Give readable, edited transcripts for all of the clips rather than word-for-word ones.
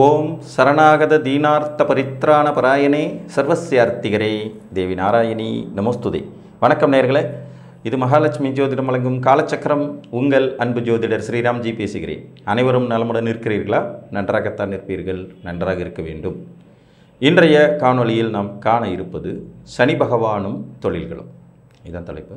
ஓம் சரணாகத தீனார்த்த பரித்ராண பராயணே சர்வஸ்யார்த்திகரே தேவி நாராயணி நமோஸ்துதே. வணக்கம் நேயர்களே, இது மகாலட்சுமி ஜோதிடம் வழங்கும் காலச்சக்கரம். உங்கள் அன்பு ஜோதிடர் ஸ்ரீராம்ஜி பேசுகிறேன். அனைவரும் நலமுடன் இருக்கிறீர்களா? நன்றாகத்தான் இருப்பீர்கள், நன்றாக இருக்க வேண்டும். இன்றைய காணொளியில் நாம் காண இருப்பது சனி பகவானும் தொழில்களும். இதுதான் தலைப்பு.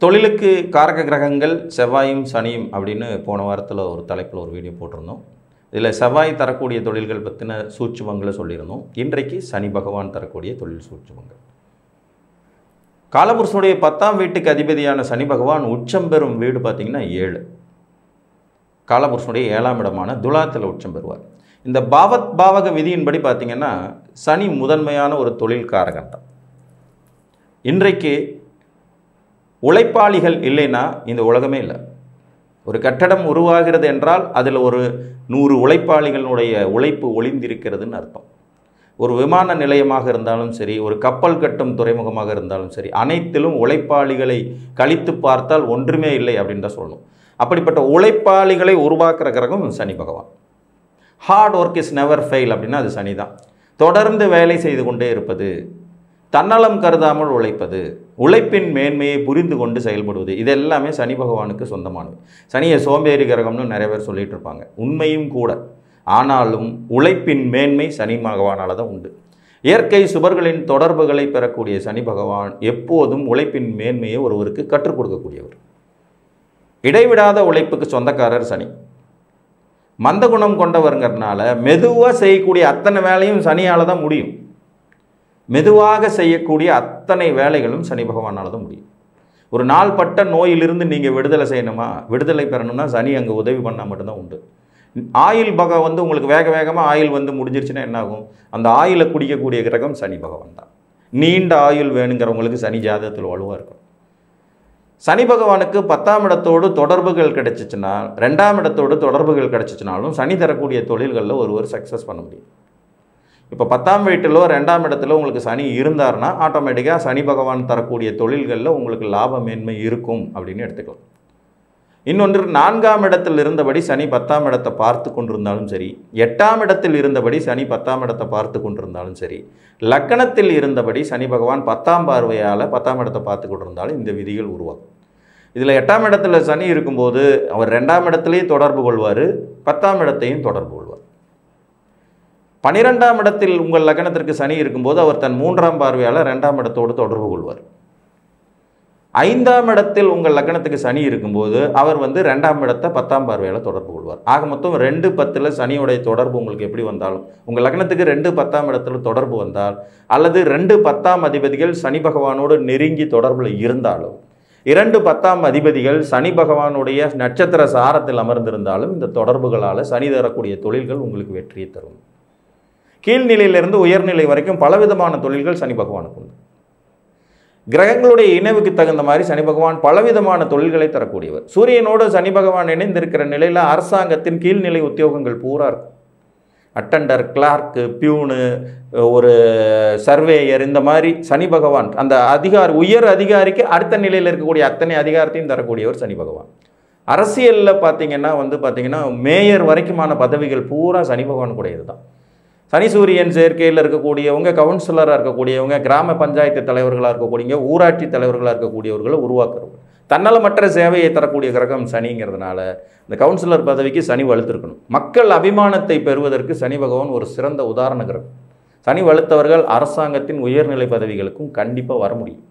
தொழிலுக்கு காரக கிரகங்கள் செவ்வாயும் சனியும் அப்படின்னு போன வாரத்தில் ஒரு தலைப்பில் ஒரு வீடியோ போட்டிருந்தோம். இதில் செவ்வாய் தரக்கூடிய தொழில்கள் பற்றின சூட்சுமங்களை சொல்லியிருந்தோம். இன்றைக்கு சனி பகவான் தரக்கூடிய தொழில் சூட்சுமங்கள். காலபுருஷனுடைய 10ஆம் வீட்டுக்கு அதிபதியான சனி பகவான் உச்சம் பெறும் வீடு பார்த்திங்கன்னா 7. காலபுருஷனுடைய 7ஆம் இடமான துலாத்தில் உச்சம் பெறுவார். இந்த பாவக விதியின்படி பார்த்திங்கன்னா சனி முதன்மையான ஒரு தொழில் காரகன் தான். இன்றைக்கு உழைப்பாளிகள் இல்லைன்னா இந்த உலகமே இல்லை. ஒரு கட்டடம் உருவாகிறது என்றால் அதில் ஒரு 100 உழைப்பாளிகளுடைய உழைப்பு ஒளிந்திருக்கிறதுன்னு அர்த்தம். ஒரு விமான நிலையமாக இருந்தாலும் சரி, ஒரு கப்பல் கட்டும் துறைமுகமாக இருந்தாலும் சரி, அனைத்திலும் உழைப்பாளிகளை கழித்து பார்த்தால் ஒன்றுமே இல்லை அப்படின்னு தான் சொல்லணும். அப்படிப்பட்ட உழைப்பாளிகளை உருவாக்குற கிரகம் சனி பகவான். Hard work is never fail அப்படின்னா அது சனி தான். தொடர்ந்து வேலை செய்து கொண்டே இருப்பது, தன்னலம் கருதாமல் உழைப்பது, உழைப்பின் மேன்மையை புரிந்து கொண்டு செயல்படுவது, இது எல்லாமே சனி பகவானுக்கு சொந்தமானது. சனியை சோம்பேறி கிரகம்னு நிறைய பேர் சொல்லிட்டு இருப்பாங்க, உண்மையும் கூட. ஆனாலும் உழைப்பின் மேன்மை சனி பகவானால் தான் உண்டு. இயற்கை சுபர்களின் தொடர்புகளை பெறக்கூடிய சனி பகவான் எப்போதும் உழைப்பின் மேன்மையை ஒருவருக்கு கற்றுக் கொடுக்கக்கூடியவர். இடைவிடாத உழைப்புக்கு சொந்தக்காரர் சனி. மந்த குணம் கொண்டவருங்கிறதுனால மெதுவாக செய்யக்கூடிய அத்தனை வேலையும் சனியால் தான் முடியும். மெதுவாக செய்யக்கூடிய அத்தனை வேலைகளும் சனி பகவானால் தான் முடியும். ஒரு நாள்பட்ட நோயிலிருந்து நீங்கள் விடுதலை பெறணும்னா சனி அங்கே உதவி பண்ணால் மட்டும்தான் உண்டு. ஆயில் உங்களுக்கு வேக வேகமாக ஆயில் முடிஞ்சிருச்சுன்னா என்ன ஆகும்? அந்த ஆயிலை குடிக்கக்கூடிய கிரகம் சனி பகவான் தான். நீண்ட ஆயுள் வேணுங்கிறவங்களுக்கு சனி ஜாதகத்தில் வலுவாக இருக்கும். சனி பகவானுக்கு 10ஆம் இடத்தோடு தொடர்புகள் கிடைச்சிச்சுன்னா, 2ஆம் இடத்தோடு தொடர்புகள் கிடைச்சிச்சுனாலும் சனி தரக்கூடிய தொழில்களில் ஒருவர் சக்ஸஸ் பண்ண முடியும். இப்போ 10ஆம் வீட்டிலோ 2ஆம் இடத்துல உங்களுக்கு சனி இருந்தார்னா ஆட்டோமேட்டிக்காக சனி பகவான் தரக்கூடிய தொழில்களில் உங்களுக்கு லாப மேன்மை இருக்கும் அப்படின்னு எடுத்துக்கலாம். இன்னொன்று, 4ஆம் இடத்தில் இருந்தபடி சனி 10ஆம் இடத்தை பார்த்து கொண்டிருந்தாலும் சரி, 8ஆம் இடத்தில் இருந்தபடி சனி 10ஆம் இடத்தை பார்த்து கொண்டிருந்தாலும் சரி, லக்கணத்தில் இருந்தபடி சனி பகவான் 10ஆம் பார்வையால் 10ஆம் இடத்தை பார்த்து கொண்டிருந்தாலும் இந்த விதிகள் உருவாகும். இதில் 8ஆம் இடத்துல சனி இருக்கும்போது அவர் 2ஆம் இடத்துலையும் தொடர்பு கொள்வார், 10ஆம் இடத்தையும் தொடர்பு கொள்வார். 12ஆம் இடத்தில் உங்கள் லக்னத்திற்கு சனி இருக்கும்போது அவர் தன் 3ஆம் பார்வையால் 2ஆம் இடத்தோடு தொடர்பு கொள்வார். 5ஆம் இடத்தில் உங்கள் லக்னத்துக்கு சனி இருக்கும்போது அவர் 2ஆம் இடத்தை 10ஆம் பார்வையால் தொடர்பு கொள்வார். ஆக மொத்தம் 2-10 சனியுடைய தொடர்பு உங்களுக்கு எப்படி வந்தாலும், உங்கள் லக்னத்துக்கு 2-10ஆம் இடத்துல தொடர்பு வந்தால், அல்லது 2-10ஆம் அதிபதிகள் சனி பகவானோடு நெருங்கி தொடர்பில் இருந்தாலும், 2-10ஆம் அதிபதிகள் சனி பகவானுடைய நட்சத்திர சாரத்தில் அமர்ந்திருந்தாலும் இந்த தொடர்புகளால் சனி தரக்கூடிய தொழில்கள் உங்களுக்கு வெற்றியை தரும். கீழ்நிலையிலிருந்து உயர்நிலை வரைக்கும் பலவிதமான தொழில்கள் சனி பகவானுக்கு உண்டு. கிரகங்களுடைய இணைவுக்கு தகுந்த மாதிரி சனி பகவான் பலவிதமான தொழில்களை தரக்கூடியவர். சூரியனோடு சனி பகவான் இணைந்திருக்கிற நிலையில் அரசாங்கத்தின் கீழ்நிலை உத்தியோகங்கள் பூரா இருக்கும். அட்டண்டர், கிளார்க்கு, பியூனு, ஒரு சர்வேயர், இந்த மாதிரி சனி பகவான் அந்த உயர் அதிகாரிக்கு அடுத்த நிலையில் இருக்கக்கூடிய அத்தனை அதிகாரத்தையும் தரக்கூடியவர் சனி பகவான். அரசியலில் பார்த்தீங்கன்னா மேயர் வரைக்குமான பதவிகள் பூரா சனி பகவான் கூடியது தான். சனி சூரியன் சேர்க்கையில் இருக்கக்கூடியவங்க, கவுன்சிலராக இருக்கக்கூடியவங்க, கிராம பஞ்சாயத்து தலைவர்களாக இருக்கக்கூடியவங்க, ஊராட்சி தலைவர்களாக இருக்கக்கூடியவர்களை உருவாக்குறவங்க. தன்னலமற்ற சேவையை தரக்கூடிய கிரகம் சனிங்கிறதுனால இந்த கவுன்சிலர் பதவிக்கு சனி வலுத்திருக்கணும். மக்கள் அபிமானத்தை பெறுவதற்கு சனி பகவான் ஒரு சிறந்த உதாரண கிரகம். சனி வலுத்தவர்கள் அரசாங்கத்தின் உயர்நிலை பதவிகளுக்கும் கண்டிப்பாக வர முடியும்.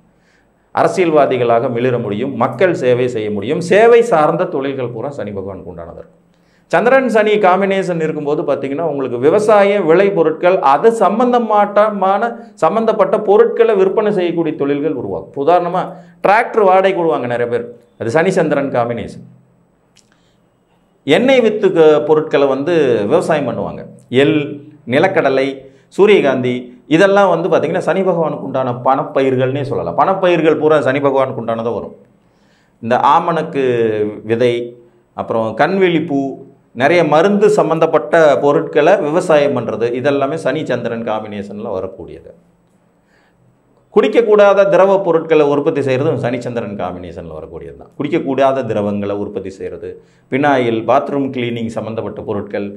அரசியல்வாதிகளாக மிளிர முடியும், மக்கள் சேவை செய்ய முடியும். சேவை சார்ந்த தொழில்கள் பூரா சனி பகவானுக்கு உண்டானது இருக்கும். சந்திரன் சனி காம்பினேஷன் இருக்கும்போது பார்த்தீங்கன்னா உங்களுக்கு விவசாய விளை பொருட்கள், அது சம்பந்தப்பட்ட பொருட்களை விற்பனை செய்யக்கூடிய தொழில்கள் உருவாகும். உதாரணமாக டிராக்டர் வாடகை கொடுவாங்க நிறைய பேர், அது சனி சந்திரன் காம்பினேஷன். எண்ணெய் வித்து பொருட்களை விவசாயம் பண்ணுவாங்க. எள், நிலக்கடலை, சூரியகாந்தி, இதெல்லாம் பார்த்திங்கன்னா சனி பகவானுக்கு உண்டான பணப்பயிர்கள்னே சொல்லலாம். பணப்பயிர்கள் பூரா சனி பகவானுக்கு உண்டானதாக வரும். இந்த ஆமணக்கு விதை, அப்புறம் கண்வெளி பூ, நிறைய மருந்து சம்பந்தப்பட்ட பொருட்களை விவசாயம் பண்ணுறது, இதெல்லாமே சனி சந்திரன் காம்பினேஷனில் வரக்கூடியது. குடிக்கக்கூடாத திரவ பொருட்களை உற்பத்தி செய்கிறது சனிச்சந்திரன் காம்பினேஷனில் வரக்கூடியது தான். குடிக்கக்கூடாத திரவங்களை உற்பத்தி செய்கிறது, பினாயில், பாத்ரூம் கிளீனிங் சம்மந்தப்பட்ட பொருட்கள்,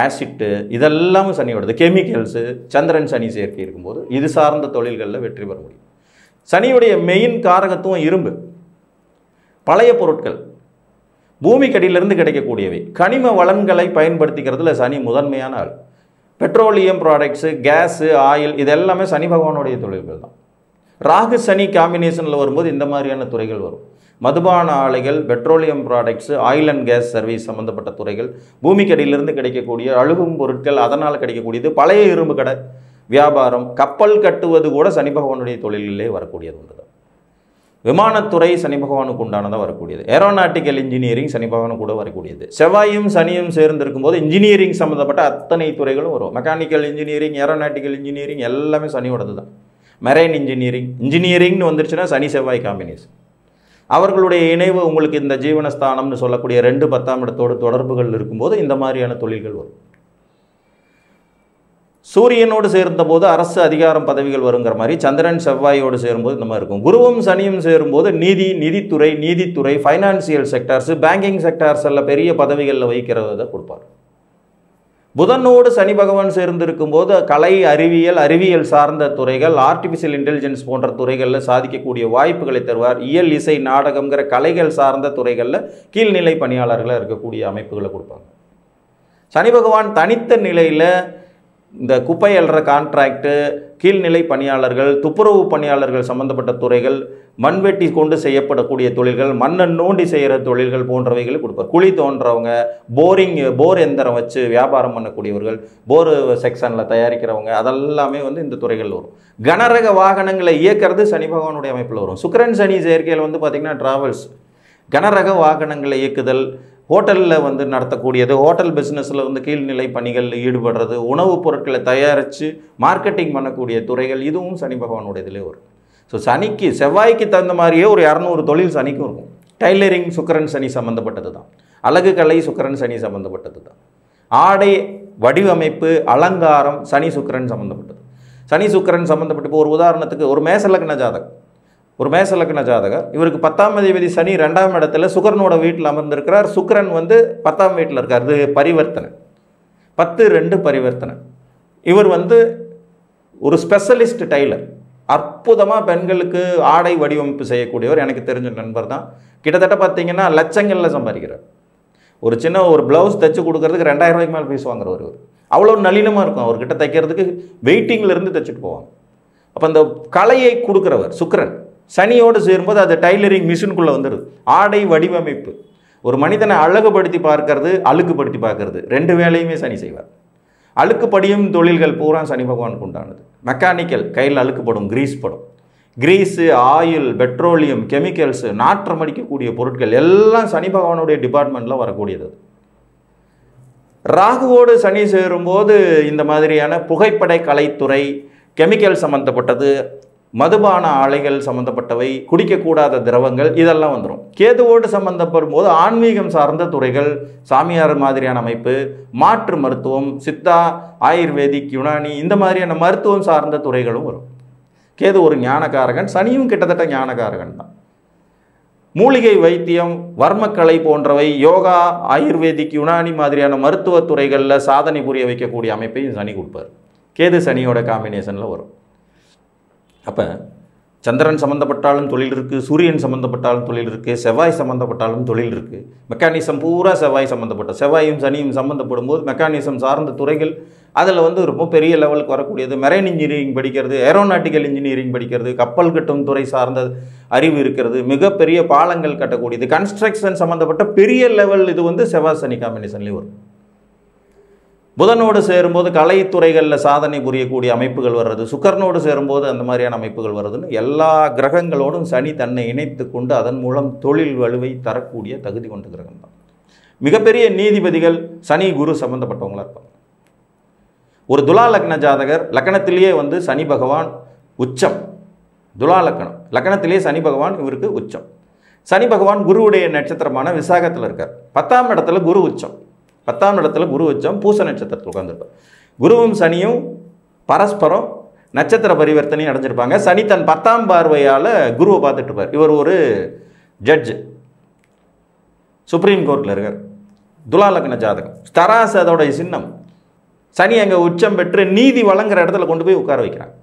ஆசிட்டு, இதெல்லாம் சனி வருது. கெமிக்கல்ஸு, சந்திரன் சனி சேர்க்கை இருக்கும்போது இது சார்ந்த தொழில்களில் வெற்றி பெற முடியும். சனியுடைய மெயின் காரகத்துவம் இரும்பு, பழைய பொருட்கள், பூமிக்கடியிலிருந்து கிடைக்கக்கூடியவை, கனிம வளங்களை பயன்படுத்திக்கிறதுல சனி முதன்மையான ஆள். பெட்ரோலியம் ப்ராடக்ட்ஸு, கேஸு, ஆயில், இது எல்லாமே சனி பகவானுடைய தொழில்கள் தான். ராகு சனி காம்பினேஷனில் வரும்போது இந்த மாதிரியான துறைகள் வரும். மதுபான ஆலைகள், petroleum products, oil and gas service சம்மந்தப்பட்ட துறைகள், பூமிக்கடியிலிருந்து கிடைக்கக்கூடிய அழுகும் பொருட்கள், அதனால் கிடைக்கக்கூடியது, பழைய இரும்பு கடை வியாபாரம், கப்பல் கட்டுவது கூட சனி பகவானுடைய தொழிலிலே வரக்கூடியது ஒன்று தான். விமானத்துறை சனி பகவானுக்கு உண்டானதாக வரக்கூடியது. ஏரோநாட்டிக்கல் இன்ஜினியரிங் சனி பகவானு கூட வரக்கூடியது. செவ்வாயும் சனியும் சேர்ந்திருக்கும் போது இன்ஜினியரிங் சம்மந்தப்பட்ட அத்தனை துறைகளும் வரும். மெக்கானிக்கல் இன்ஜினியரிங், ஏரோநாட்டிக்கல் இன்ஜினியரிங் எல்லாமே சனியோடது தான். மெரைன் இன்ஜினியரிங்னு வந்துருச்சுன்னா சனி செவ்வாய் காம்பினேஷன். அவர்களுடைய இணைவு உங்களுக்கு இந்த ஜீவனஸ்தானம்னு சொல்லக்கூடிய 2 10ஆம் இடத்தோடு தொடர்புகள் இருக்கும்போது இந்த மாதிரியான தொழில்கள் வரும். சூரியனோடு சேர்ந்த போது அரசு அதிகாரம் பதவிகள் வருங்கிற மாதிரி சந்திரன் செவ்வாயோடு சேரும்போது இந்த மாதிரி இருக்கும். குருவும் சனியும் சேரும்போது நீதித்துறை, ஃபைனான்சியல் செக்டார்ஸ், பேங்கிங் செக்டார்ஸ் எல்லாம் பெரிய பதவிகளில் வைக்கிறத கொடுப்பார். புதனோடு சனி பகவான் சேர்ந்திருக்கும் போது கலை, அறிவியல் சார்ந்த துறைகள், ஆர்டிஃபிஷியல் இன்டெலிஜென்ஸ் போன்ற துறைகளில் சாதிக்கக்கூடிய வாய்ப்புகளை தருவார். இயல், இசை, நாடகம்ங்கிற கலைகள் சார்ந்த துறைகளில் கீழ்நிலை பணியாளர்களாக இருக்கக்கூடிய அமைப்புகளை கொடுப்பாங்க. சனி பகவான் தனித்த நிலையில் இந்த குப்பை அள்ளுற கான்ட்ராக்டு, கீழ்நிலை பணியாளர்கள், துப்புரவு பணியாளர்கள் சம்பந்தப்பட்ட துறைகள், மண்வெட்டி கொண்டு செய்யப்படக்கூடிய தொழில்கள், மண்ணை நோண்டி செய்கிற தொழில்கள் போன்றவைகளை கொடுப்பார். குழி தோன்றவங்க, போர் எந்திரம் வச்சு வியாபாரம் பண்ணக்கூடியவர்கள், போர் செக்ஷனில் தயாரிக்கிறவங்க, அதெல்லாமே இந்த துறைகள் வரும். கனரக வாகனங்களை இயக்கிறது சனி பகவானுடைய அமைப்பில் வரும். சுக்கிரன் சனி சேர்க்கையில் பார்த்திங்கன்னா ட்ராவல்ஸ், கனரக வாகனங்களை இயக்குதல், ஹோட்டலில் நடத்தக்கூடியது, ஹோட்டல் பிஸ்னஸில் கீழ்நிலை பணிகளில் ஈடுபடுறது, உணவுப் பொருட்களை தயாரித்து மார்க்கெட்டிங் பண்ணக்கூடிய துறைகள், இதுவும் சனி பகவானுடைய இதிலே வரும். ஸோ சனிக்கு செவ்வாய்க்கு தகுந்த மாதிரியே ஒரு 200 தொழில் சனிக்கும் இருக்கும். டைலரிங் சுக்கிரன் சனி சம்மந்தப்பட்டது தான். அழகு கலை சுக்கிரன் சனி சம்மந்தப்பட்டது தான். ஆடை வடிவமைப்பு, அலங்காரம் சனி சுக்கிரன் சம்மந்தப்பட்டது. சனி சுக்கிரன் சம்மந்தப்பட்டு இப்போ ஒரு உதாரணத்துக்கு ஒரு மேசலக்ன ஜாதகம், இவருக்கு 10ஆம் அதிபதி சனி 2ஆம் இடத்துல சுக்கிரனோட வீட்டில் அமர்ந்திருக்கிறார். சுக்கிரன் 10ஆம் வீட்டில் இருக்கார். இது பரிவர்த்தனை, 10-2 பரிவர்த்தனை. இவர் ஒரு ஸ்பெஷலிஸ்ட் டைலர், அற்புதமாக பெண்களுக்கு ஆடை வடிவமைப்பு செய்யக்கூடியவர். எனக்கு தெரிஞ்ச நண்பர் தான். கிட்டத்தட்ட பார்த்தீங்கன்னா லட்சங்களில் சம்பாதிக்கிறார். ஒரு ப்ளவுஸ் தைச்சு கொடுக்கறதுக்கு 2000 ரூபாய்க்கு மேலே ஃபீஸ் வாங்குறவர். அவ்வளோ நளினமாக இருக்கும் அவர்கிட்ட தைக்கிறதுக்கு. வெயிட்டிங்கிலேருந்து தைச்சிட்டு போவாங்க. அப்போ அந்த கலையை கொடுக்குறவர் சுக்கிரன் சனியோடு சேரும்போது அது டைலரிங் மிஷினுக்குள்ளே வந்துடுது. ஆடை வடிவமைப்பு, ஒரு மனிதனை அழகுபடுத்தி பார்க்கறது, அழுக்குப்படுத்தி பார்க்கறது, 2 வேலையுமே சனி செய்வார். அழுக்குப்படியும் தொழில்கள் பூரா சனி பகவானுக்கு உண்டானது. மெக்கானிக்கல், கையில் அழுக்குப்படும், கிரீஸு, ஆயில், பெட்ரோலியம், கெமிக்கல்ஸு, நாற்றம் அடிக்கக்கூடிய பொருட்கள் எல்லாம் சனி பகவானுடைய டிபார்ட்மெண்ட்டில் வரக்கூடியது. ராகுவோடு சனி சேரும்போது இந்த மாதிரியான புகைப்படை கலைத்துறை, கெமிக்கல் சம்மந்தப்பட்டது, மதுபான ஆலைகள் சம்மந்தப்பட்டவை, குடிக்கக்கூடாத திரவங்கள், இதெல்லாம் வந்துடும். கேதுவோடு சம்மந்தப்படும் போது ஆன்மீகம் சார்ந்த துறைகள், சாமியார் மாதிரியான அமைப்பு, மாற்று மருத்துவம், சித்தா, ஆயுர்வேதிக், யுனானி, இந்த மாதிரியான மருத்துவம் சார்ந்த துறைகளும் வரும். கேது ஒரு ஞானகாரகன், சனியும் கிட்டத்தட்ட ஞானகாரகன் தான். மூலிகை வைத்தியம், வர்மக்கலை போன்றவை, யோகா, ஆயுர்வேதிக், யுனானி மாதிரியான மருத்துவ துறைகளில் சாதனை புரிய வைக்கக்கூடிய அமைப்பையும் சனி கொடுப்பார். கேது சனியோட காம்பினேஷனில் வரும். அப்போ சந்திரன் சம்மந்தப்பட்டாலும் தொழில் இருக்குது, சூரியன் சம்மந்தப்பட்டாலும் தொழில் இருக்குது, செவ்வாய் சம்மந்தப்பட்டாலும் தொழில் இருக்குது. மெக்கானிசம் பூரா செவ்வாய் சம்மந்தப்பட்ட, செவ்வாயும் சனியும் சம்மந்தப்படும் போது மெக்கானிசம் சார்ந்த துறைகள் அதில் ரொம்ப பெரிய லெவலுக்கு வரக்கூடியது. மெரைன் இன்ஜினியரிங் படிக்கிறது, ஏரோநாட்டிக்கல் இன்ஜினியரிங் படிக்கிறது, கப்பல் கட்டும் துறை சார்ந்த அறிவு இருக்கிறது, மிகப்பெரிய பாலங்கள் கட்டக்கூடியது, கன்ஸ்ட்ரக்ஷன் சம்மந்தப்பட்ட பெரிய லெவல், இது செவ்வாய் சனி காம்பினேஷன்லேயும் வரும். புதனோடு சேரும்போது கலைத்துறைகளில் சாதனை புரியக்கூடிய அமைப்புகள் வர்றது, சுக்கரனோடு சேரும்போது அந்த மாதிரியான அமைப்புகள் வருதுன்னு எல்லா கிரகங்களோடும் சனி தன்னை இணைத்து கொண்டு அதன் மூலம் தொழில் வலுவை தரக்கூடிய தகுதி கொண்ட கிரகம் தான். மிகப்பெரிய நீதிபதிகள் சனி குரு சம்பந்தப்பட்டவங்களாக இருப்பாங்க. ஒரு துலா லக்ன ஜாதகர் லக்னத்திலேயே சனி பகவான் உச்சம், துலா லக்னம் லக்னத்திலேயே சனி பகவான் இவருக்கு உச்சம். சனி பகவான் குருவுடைய நட்சத்திரமான விசாகத்தில் இருக்கார். 10ஆம் இடத்துல குரு உச்சம், 10ஆம் இடத்துல குரு உச்சம், பூச நட்சத்திரத்தில் உட்கார்ந்துருப்பார். குருவும் சனியும் பரஸ்பரம் நட்சத்திர பரிவர்த்தனையும் அடைஞ்சிருப்பாங்க. சனி தன் 10ஆம் பார்வையால் குருவை பார்த்துட்டு இருப்பார். இவர் ஒரு ஜட்ஜு, சுப்ரீம் கோர்ட்டில் இருக்கார். துலா லக்ன ஜாதகம், தராசு அதோடைய சின்னம். சனி அங்கே உச்சம் பெற்று நீதி வழங்குற இடத்துல கொண்டு போய் உட்கார வைக்கிறாங்க.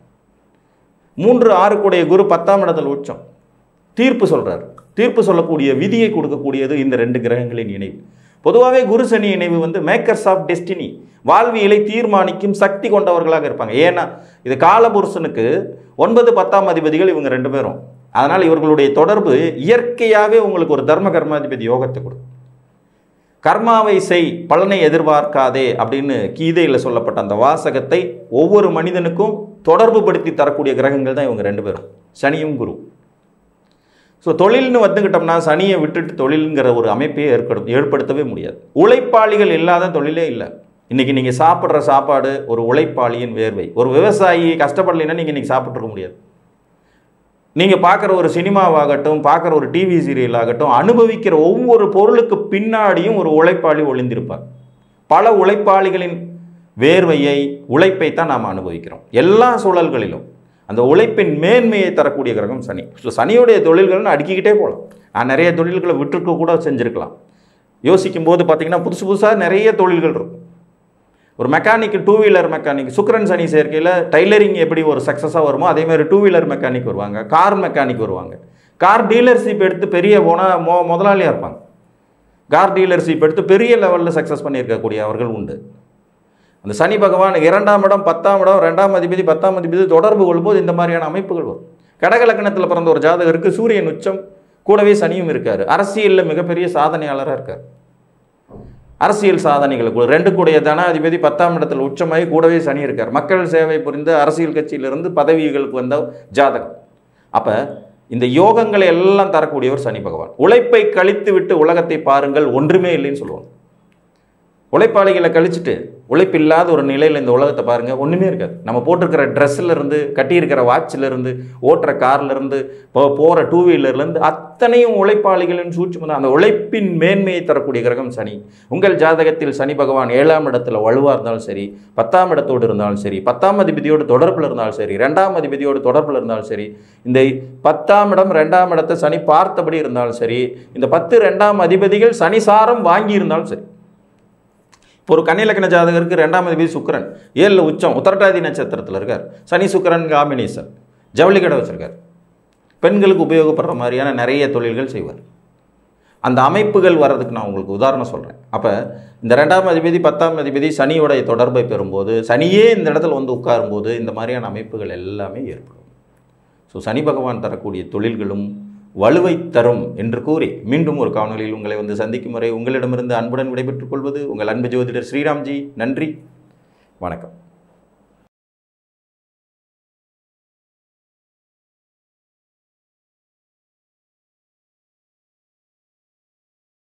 3-6 கூடிய குரு 10ஆம் இடத்துல உச்சம். தீர்ப்பு சொல்கிறார். தீர்ப்பு சொல்லக்கூடிய விதியை கொடுக்கக்கூடியது இந்த 2 கிரகங்களின் இணைவு. பொதுவாகவே குரு சனி இணைவு வந்து மேக்கர்ஸ் ஆஃப் டெஸ்டினி, வாழ்வியலை தீர்மானிக்கும் சக்தி கொண்டவர்களாக இருப்பாங்க. ஏன்னா இது காலபுருஷனுக்கு 9-10ஆம் அதிபதிகள் இவங்க 2 பேரும். அதனால் இவர்களுடைய தொடர்பு இயற்கையாகவே உங்களுக்கு ஒரு தர்ம கர்மாதிபதி யோகத்தை கொடுக்கும். கர்மாவை செய், பலனை எதிர்பார்க்காதே அப்படின்னு கீதையில் சொல்லப்பட்ட அந்த வாசகத்தை ஒவ்வொரு மனிதனுக்கும் தொடர்பு படுத்தி தரக்கூடிய கிரகங்கள் தான் இவங்க 2 பேரும், சனியும் குரு. ஸோ தொழில்னு வந்துக்கிட்டோம்னா சனியை விட்டுட்டு தொழிலுங்கிற ஒரு அமைப்பையே ஏற்படுத்தவே முடியாது. உழைப்பாளிகள் இல்லாத தொழிலே இல்லை. இன்றைக்கி நீங்கள் சாப்பிட்ற சாப்பாடு ஒரு உழைப்பாளியின் வேர்வை. ஒரு விவசாயி கஷ்டப்படலைன்னா நீங்கள் இன்றைக்கி சாப்பிட்ருக்க முடியாது. நீங்கள் பார்க்குற ஒரு சினிமாவாகட்டும், பார்க்குற ஒரு டிவி சீரியல் ஆகட்டும், அனுபவிக்கிற ஒவ்வொரு பொருளுக்கு பின்னாடியும் ஒரு உழைப்பாளி ஒளிந்திருப்பார். பல உழைப்பாளிகளின் வேர்வையை, உழைப்பை தான் நாம் அனுபவிக்கிறோம் எல்லா சூழல்களிலும். அந்த உழைப்பின் மேன்மையை தரக்கூடிய கிரகம் சனி. ஸோ சனியுடைய தொழில்கள்னு அடுக்கிக்கிட்டே போகலாம். நான் நிறைய தொழில்களை விட்டுருக்க கூட செஞ்சுருக்கலாம். யோசிக்கும் போது பார்த்தீங்கன்னா புதுசாக நிறைய தொழில்கள் இருக்கும். ஒரு மெக்கானிக், 2 வீலர் மெக்கானிக், சுக்கிரன் சனி சேர்க்கையில் டைலரிங் எப்படி ஒரு சக்ஸஸாக வருமோ அதேமாதிரி 2 வீலர் மெக்கானிக் வருவாங்க, கார் மெக்கானிக் வருவாங்க. கார் டீலர்ஷிப் எடுத்து பெரிய முதலாளியாக இருப்பாங்க. கார் டீலர்ஷிப் எடுத்து பெரிய லெவலில் சக்ஸஸ் பண்ணியிருக்கக்கூடிய அவர்கள் உண்டு. அந்த சனி பகவான் 2ஆம் இடம் 10ஆம் இடம் 2ஆம் அதிபதி 10ஆம் அதிபதி தொடர்பு கொள்ளும்போது இந்த மாதிரியான அமைப்புகள் வரும். கடக லக்னத்தில் பிறந்த ஒரு ஜாதகருக்கு சூரியன் உச்சம், கூடவே சனியும் இருக்கார். அரசியலில் மிகப்பெரிய சாதனையாளராக இருக்கார். அரசியல் சாதனைகளுக்கு 2 கூடிய தனாதிபதி 10ஆம் இடத்தில் உச்சமாகி கூடவே சனி இருக்கார். மக்கள் சேவை புரிந்து அரசியல் கட்சியிலிருந்து பதவிகளுக்கு வந்த ஜாதகம். அப்போ இந்த யோகங்களை எல்லாம் தரக்கூடியவர் சனி பகவான். உழைப்பை கழித்து விட்டு உலகத்தை பாருங்கள், ஒன்றுமே இல்லைன்னு சொல்லுவாங்க. உழைப்பாளிகளை கழிச்சுட்டு உழைப்பில்லாத ஒரு நிலையில் இந்த உலகத்தை பாருங்கள், ஒன்றுமே இருக்காது. நம்ம போட்டிருக்கிற ட்ரெஸ்ஸிலேருந்து, கட்டியிருக்கிற வாட்சிலேருந்து, ஓட்டுற கார்லேருந்து, போகிற 2 வீலர்லேருந்து அத்தனையும் உழைப்பாளிகளின் சூட்சுமம் தான். அந்த உழைப்பின் மேன்மையை தரக்கூடிய கிரகம் சனி. உங்கள் ஜாதகத்தில் சனி பகவான் 7ஆம் இடத்துல வலுவாக இருந்தாலும் சரி, 10ஆம் இடத்தோடு இருந்தாலும் சரி, 10ஆம் அதிபதியோடு தொடர்பில் இருந்தாலும் சரி, 2ஆம் அதிபதியோடு தொடர்பில் இருந்தாலும் சரி, இந்த 10ஆம் இடம் 2ஆம் இடத்தை சனி பார்த்தபடி இருந்தாலும் சரி, இந்த 10 2ஆம் அதிபதிகள் சனி சாரம் வாங்கி இருந்தாலும் சரி. ஒரு கன்னி லக்ன ஜாதகருக்கு 2ஆம் அதிபதி சுக்கிரன் 7ல் உச்சம், உத்திரட்டாதி நட்சத்திரத்தில் இருக்கார். சனி சுக்கிரன் காம்பினேஷன், ஜவுளி கடை வச்சிருக்கார். பெண்களுக்கு உபயோகப்படுற மாதிரியான நிறைய தொழில்கள் செய்வார். அந்த அமைப்புகள் வர்றதுக்கு நான் உங்களுக்கு உதாரணம் சொல்கிறேன். அப்போ இந்த 2ஆம் அதிபதி 10ஆம் அதிபதி சனியோடைய தொடர்பை பெறும்போது, சனியே இந்த இடத்துல வந்து உட்காரும்போது இந்த மாதிரியான அமைப்புகள் எல்லாமே ஏற்படும். ஸோ சனி பகவான் தரக்கூடிய தொழில்களும் வலுவை தரும் என்று கூறி மீண்டும் ஒரு காணொலியில் உங்களை வந்து சந்திக்கும் வரை உங்களிடமிருந்து அன்புடன் விடைபெற்றுக் கொள்வது உங்கள் அன்பு ஜோதிடர் ஸ்ரீராம்ஜி. நன்றி, வணக்கம்.